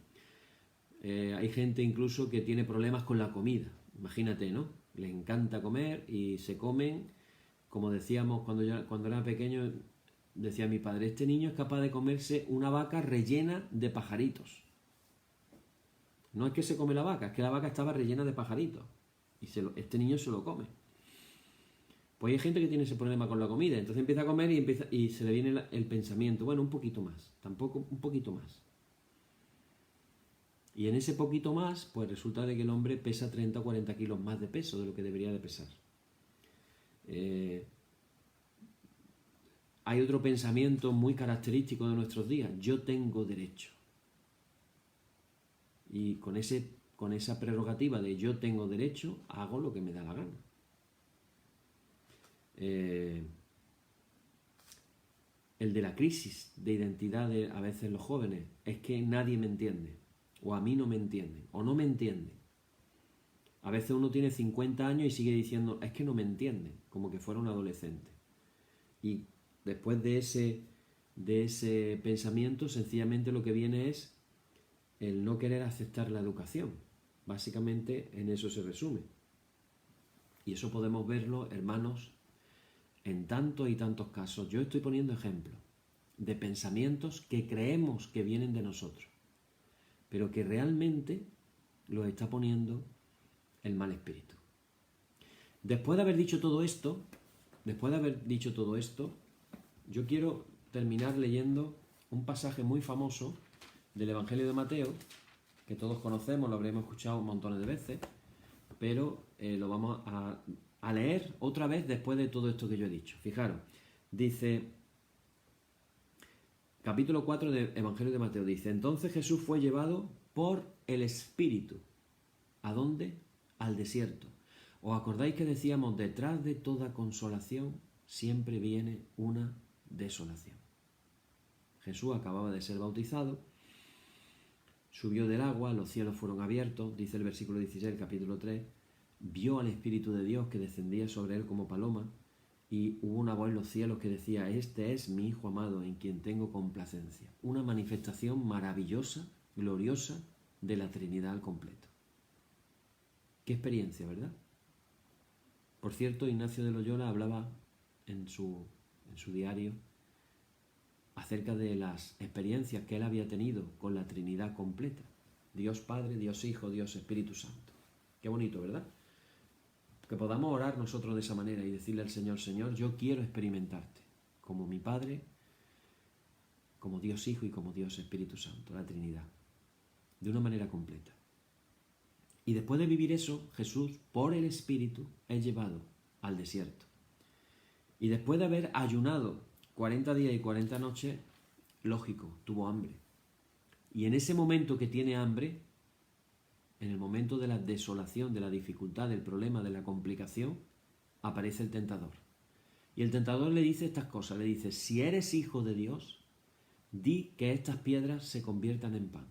hay gente incluso que tiene problemas con la comida. Imagínate, ¿no? Les encanta comer y se comen, como decíamos cuando era pequeño, decía mi padre, este niño es capaz de comerse una vaca rellena de pajaritos. No es que se come la vaca, es que la vaca estaba rellena de pajaritos. Y este niño se lo come. Pues hay gente que tiene ese problema con la comida. Entonces empieza a comer y se le viene el pensamiento, bueno, un poquito más, tampoco un poquito más. Y en ese poquito más, pues resulta de que el hombre pesa 30 o 40 kilos más de peso de lo que debería de pesar. Hay otro pensamiento muy característico de nuestros días, yo tengo derecho. Y con esa prerrogativa de yo tengo derecho, hago lo que me da la gana. El de la crisis de identidad de a veces los jóvenes, es que nadie me entiende, o a mí no me entienden, o no me entienden. A veces uno tiene 50 años y sigue diciendo, es que no me entienden, como que fuera un adolescente. Y después de ese pensamiento, sencillamente lo que viene es el no querer aceptar la educación. Básicamente en eso se resume. Y eso podemos verlo, hermanos, en tantos y tantos casos. Yo estoy poniendo ejemplos de pensamientos que creemos que vienen de nosotros, pero que realmente los está poniendo el mal espíritu. Después de haber dicho todo esto, yo quiero terminar leyendo un pasaje muy famoso del Evangelio de Mateo, que todos conocemos, lo habremos escuchado montones de veces, pero lo vamos a leer otra vez después de todo esto que yo he dicho. Fijaros, dice, capítulo 4 del Evangelio de Mateo, dice, entonces Jesús fue llevado por el Espíritu. ¿A dónde? Al desierto. ¿Os acordáis que decíamos, detrás de toda consolación siempre viene una desolación? Jesús acababa de ser bautizado, subió del agua, los cielos fueron abiertos, dice el versículo 16 del capítulo 3, vio al Espíritu de Dios que descendía sobre él como paloma y hubo una voz en los cielos que decía, este es mi Hijo amado en quien tengo complacencia. Una manifestación maravillosa, gloriosa de la Trinidad al completo. Qué experiencia, ¿verdad? Por cierto, Ignacio de Loyola hablaba en su diario acerca de las experiencias que él había tenido con la Trinidad completa. Dios Padre, Dios Hijo, Dios Espíritu Santo. Qué bonito, ¿verdad? Que podamos orar nosotros de esa manera y decirle al Señor, Señor, yo quiero experimentarte como mi Padre, como Dios Hijo y como Dios Espíritu Santo, la Trinidad, de una manera completa. Y después de vivir eso, Jesús, por el Espíritu, es llevado al desierto. Y después de haber ayunado 40 días y 40 noches, lógico, tuvo hambre. Y en ese momento que tiene hambre, en el momento de la desolación, de la dificultad, del problema, de la complicación, aparece el tentador. Y el tentador le dice estas cosas, le dice, si eres hijo de Dios, di que estas piedras se conviertan en pan.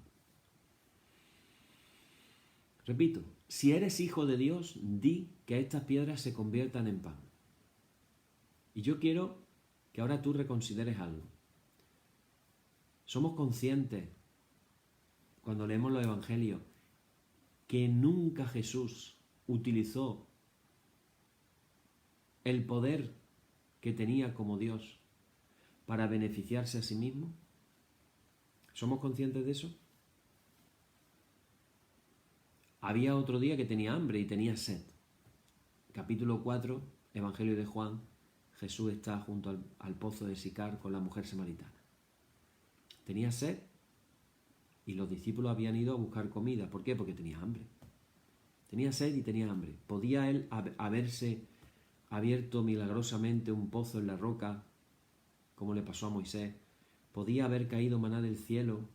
Repito, si eres hijo de Dios, di que estas piedras se conviertan en pan. Y yo quiero que ahora tú reconsideres algo. Somos conscientes, cuando leemos los evangelios, que nunca Jesús utilizó el poder que tenía como Dios para beneficiarse a sí mismo. ¿Somos conscientes de eso? Había otro día que tenía hambre y tenía sed. Capítulo 4, Evangelio de Juan, Jesús está junto al pozo de Sicar con la mujer samaritana. Tenía sed y los discípulos habían ido a buscar comida. ¿Por qué? Porque tenía hambre. Tenía sed y tenía hambre. ¿Podía él haberse abierto milagrosamente un pozo en la roca, como le pasó a Moisés? ¿Podía haber caído maná del cielo?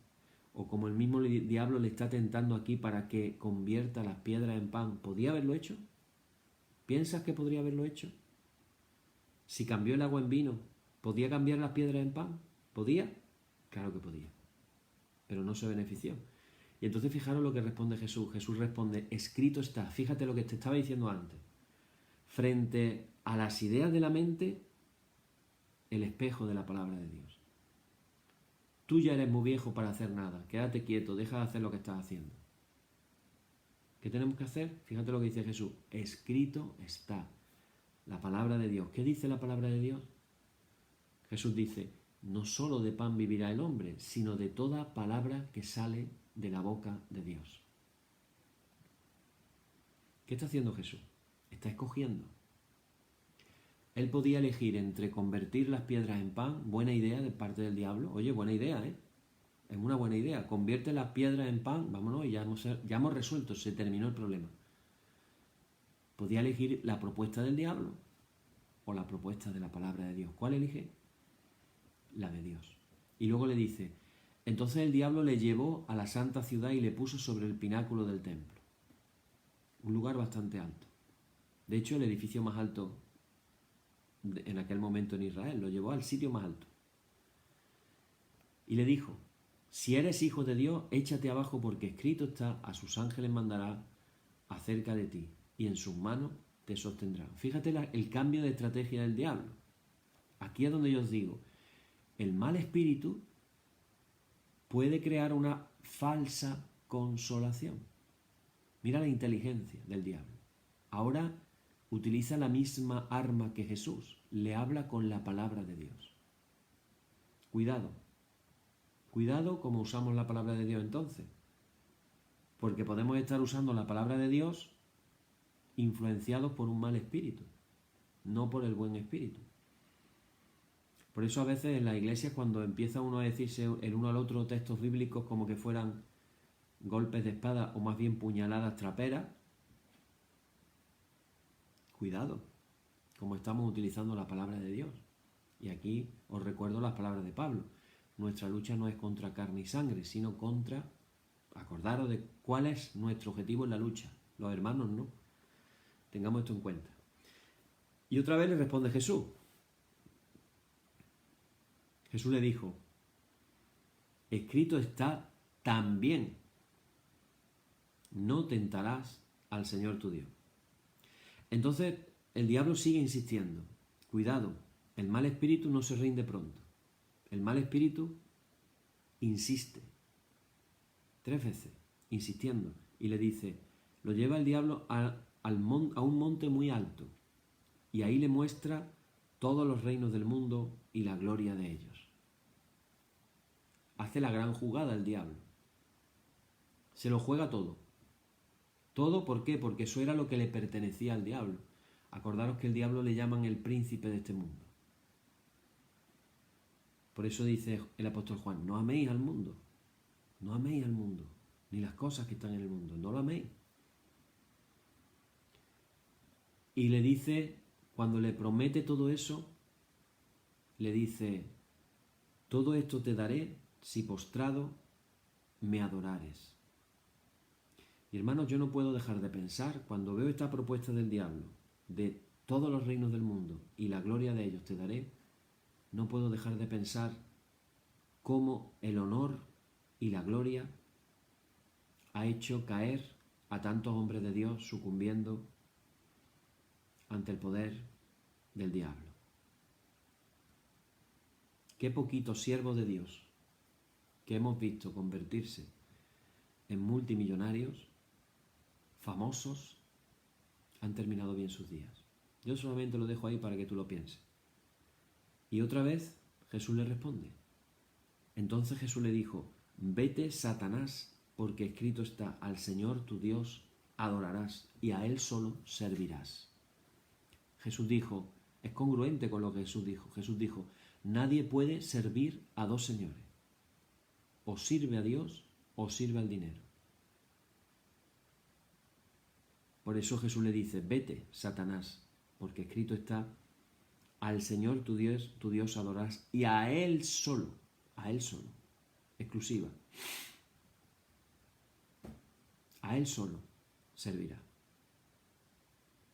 O como el mismo diablo le está tentando aquí para que convierta las piedras en pan. ¿Podía haberlo hecho? ¿Piensas que podría haberlo hecho? Si cambió el agua en vino, ¿podía cambiar las piedras en pan? ¿Podía? Claro que podía. Pero no se benefició. Y entonces fijaros lo que responde Jesús. Jesús responde, escrito está. Fíjate lo que te estaba diciendo antes. Frente a las ideas de la mente, el espejo de la palabra de Dios. Tú ya eres muy viejo para hacer nada. Quédate quieto, deja de hacer lo que estás haciendo. ¿Qué tenemos que hacer? Fíjate lo que dice Jesús. Escrito está. La palabra de Dios. ¿Qué dice la palabra de Dios? Jesús dice, no solo de pan vivirá el hombre, sino de toda palabra que sale de la boca de Dios. ¿Qué está haciendo Jesús? Está escogiendo. Él podía elegir entre convertir las piedras en pan, buena idea de parte del diablo. Oye, buena idea, ¿eh? Es una buena idea. Convierte las piedras en pan, vámonos, y ya hemos resuelto, se terminó el problema. Podía elegir la propuesta del diablo o la propuesta de la palabra de Dios. ¿Cuál elige? La de Dios. Y luego le dice, entonces el diablo le llevó a la santa ciudad y le puso sobre el pináculo del templo. Un lugar bastante alto. De hecho, el edificio más alto en aquel momento en Israel, lo llevó al sitio más alto. Y le dijo, si eres hijo de Dios, échate abajo porque escrito está, a sus ángeles mandará acerca de ti y en sus manos te sostendrán. Fíjate el cambio de estrategia del diablo. Aquí es donde yo os digo, el mal espíritu puede crear una falsa consolación. Mira la inteligencia del diablo. Ahora utiliza la misma arma que Jesús. Le habla con la palabra de Dios. Cuidado. Cuidado como usamos la palabra de Dios entonces. Porque podemos estar usando la palabra de Dios influenciados por un mal espíritu, no por el buen espíritu. Por eso a veces en las iglesias cuando empieza uno a decirse el uno al otro textos bíblicos como que fueran golpes de espada o más bien puñaladas traperas, cuidado, como estamos utilizando la palabra de Dios. Y aquí os recuerdo las palabras de Pablo. Nuestra lucha no es contra carne y sangre, sino contra... Acordaros de cuál es nuestro objetivo en la lucha. Los hermanos no. Tengamos esto en cuenta. Y otra vez le responde Jesús. Jesús le dijo, escrito está también, no tentarás al Señor tu Dios. Entonces el diablo sigue insistiendo. Cuidado, el mal espíritu no se rinde pronto. El mal espíritu insiste 3 veces, insistiendo, y le dice, lo lleva el diablo a un monte muy alto, y ahí le muestra todos los reinos del mundo y la gloria de ellos. Hace la gran jugada el diablo. Se lo juega todo. ¿Todo por qué? Porque eso era lo que le pertenecía al diablo. Acordaros que el diablo le llaman el príncipe de este mundo. Por eso dice el apóstol Juan, no améis al mundo. No améis al mundo, ni las cosas que están en el mundo. No lo améis. Y le dice, cuando le promete todo eso, le dice, todo esto te daré si postrado me adorares. Y hermanos, yo no puedo dejar de pensar, cuando veo esta propuesta del diablo, de todos los reinos del mundo y la gloria de ellos te daré, no puedo dejar de pensar cómo el honor y la gloria ha hecho caer a tantos hombres de Dios sucumbiendo ante el poder del diablo. Qué poquitos siervos de Dios que hemos visto convertirse en multimillonarios, famosos, han terminado bien sus días. Yo solamente lo dejo ahí para que tú lo pienses. Y otra vez Jesús le responde. Entonces Jesús le dijo, vete, Satanás, porque escrito está, al Señor tu Dios adorarás y a Él solo servirás. Jesús dijo, es congruente con lo que Jesús dijo. Jesús dijo, nadie puede servir a dos señores. O sirve a Dios o sirve al dinero. Por eso Jesús le dice, vete, Satanás, porque escrito está, al Señor tu Dios adorarás y a Él solo, exclusiva, a Él solo servirá.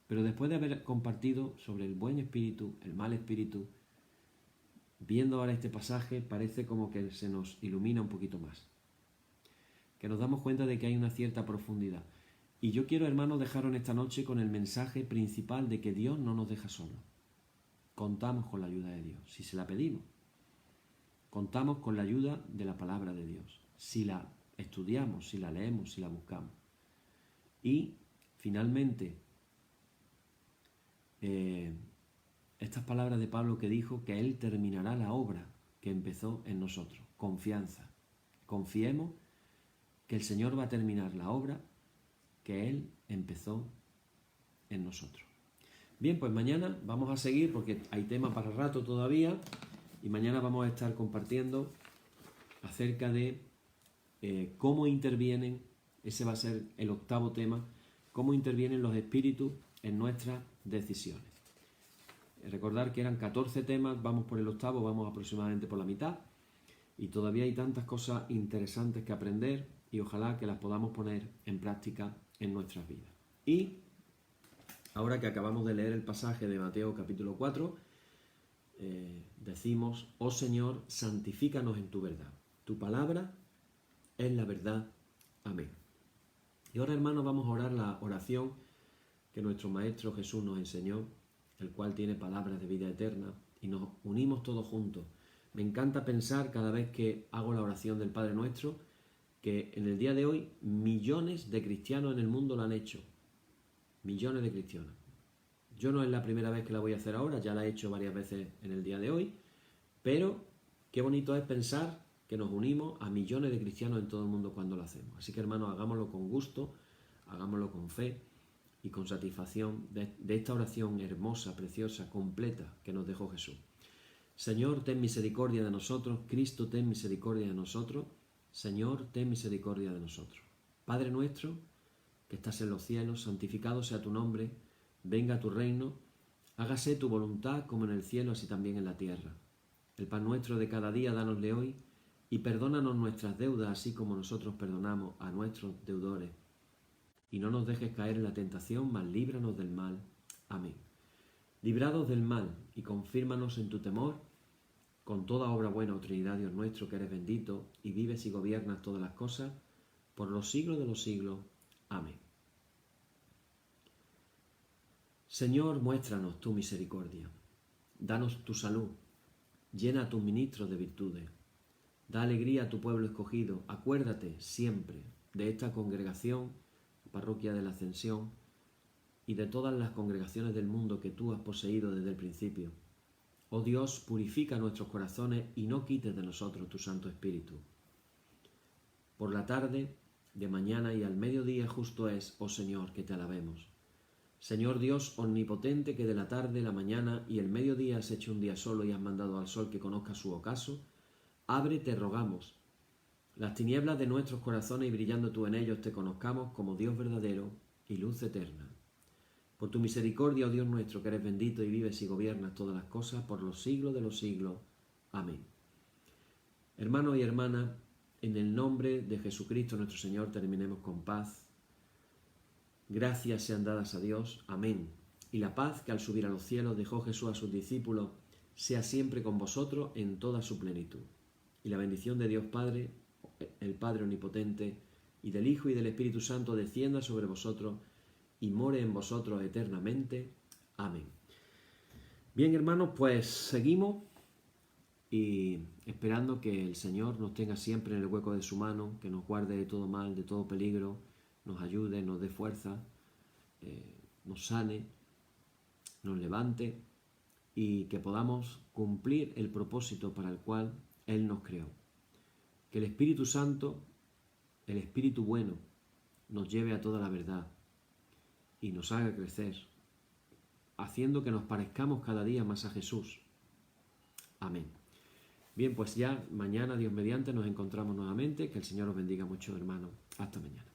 Pero después de haber compartido sobre el buen espíritu, el mal espíritu, viendo ahora este pasaje, parece como que se nos ilumina un poquito más. Que nos damos cuenta de que hay una cierta profundidad. Y yo quiero, hermanos, dejaros en esta noche con el mensaje principal de que Dios no nos deja solos. Contamos con la ayuda de Dios, si se la pedimos. Contamos con la ayuda de la palabra de Dios, si la estudiamos, si la leemos, si la buscamos. Y, finalmente, estas palabras de Pablo que dijo que Él terminará la obra que empezó en nosotros. Confianza. Confiemos que el Señor va a terminar la obra que Él empezó en nosotros. Bien, pues mañana vamos a seguir porque hay tema para rato todavía y mañana vamos a estar compartiendo acerca de cómo intervienen, ese va a ser el 8º tema, cómo intervienen los espíritus en nuestras decisiones. Recordar que eran 14 temas, vamos por el 8º, vamos aproximadamente por la mitad y todavía hay tantas cosas interesantes que aprender y ojalá que las podamos poner en práctica en nuestras vidas. Y ahora que acabamos de leer el pasaje de Mateo capítulo 4, decimos, oh Señor, santifícanos en tu verdad. Tu palabra es la verdad. Amén. Y ahora, hermanos, vamos a orar la oración que nuestro Maestro Jesús nos enseñó, el cual tiene palabras de vida eterna, y nos unimos todos juntos. Me encanta pensar cada vez que hago la oración del Padre Nuestro, que en el día de hoy millones de cristianos en el mundo la han hecho. Millones de cristianos. Yo no es la primera vez que la voy a hacer ahora, ya la he hecho varias veces en el día de hoy, pero qué bonito es pensar que nos unimos a millones de cristianos en todo el mundo cuando lo hacemos. Así que, hermanos, hagámoslo con gusto, hagámoslo con fe y con satisfacción de esta oración hermosa, preciosa, completa que nos dejó Jesús. Señor, ten misericordia de nosotros. Cristo, ten misericordia de nosotros. Señor, ten misericordia de nosotros. Padre nuestro, que estás en los cielos, santificado sea tu nombre, venga tu reino, hágase tu voluntad como en el cielo, así también en la tierra. El pan nuestro de cada día, dánosle hoy, y perdónanos nuestras deudas, así como nosotros perdonamos a nuestros deudores. Y no nos dejes caer en la tentación, mas líbranos del mal. Amén. Librados del mal, y confírmanos en tu temor, con toda obra buena, oh Trinidad, Dios nuestro, que eres bendito, y vives y gobiernas todas las cosas, por los siglos de los siglos. Amén. Señor, muéstranos tu misericordia. Danos tu salud. Llena a tus ministros de virtudes. Da alegría a tu pueblo escogido. Acuérdate siempre de esta congregación, Parroquia de la Ascensión, y de todas las congregaciones del mundo que tú has poseído desde el principio. Oh Dios, purifica nuestros corazones y no quites de nosotros tu Santo Espíritu. Por la tarde, de mañana y al mediodía justo es, oh Señor, que te alabemos. Señor Dios omnipotente, que de la tarde, la mañana y el mediodía has hecho un día solo y has mandado al sol que conozca su ocaso, abre, te rogamos, las tinieblas de nuestros corazones y brillando tú en ellos te conozcamos como Dios verdadero y luz eterna. Por tu misericordia, oh Dios nuestro, que eres bendito y vives y gobiernas todas las cosas por los siglos de los siglos. Amén. Hermanos y hermanas, en el nombre de Jesucristo nuestro Señor, terminemos con paz. Gracias sean dadas a Dios. Amén. Y la paz que al subir a los cielos dejó Jesús a sus discípulos, sea siempre con vosotros en toda su plenitud. Y la bendición de Dios Padre, el Padre omnipotente, y del Hijo y del Espíritu Santo descienda sobre vosotros y more en vosotros eternamente. Amén. Bien, hermanos, pues seguimos y esperando que el Señor nos tenga siempre en el hueco de su mano, que nos guarde de todo mal, de todo peligro, nos ayude, nos dé fuerza, nos sane, nos levante y que podamos cumplir el propósito para el cual Él nos creó. Que el Espíritu Santo, el Espíritu bueno, nos lleve a toda la verdad y nos haga crecer, haciendo que nos parezcamos cada día más a Jesús. Amén. Bien, pues ya mañana, Dios mediante, nos encontramos nuevamente. Que el Señor os bendiga mucho, hermanos. Hasta mañana.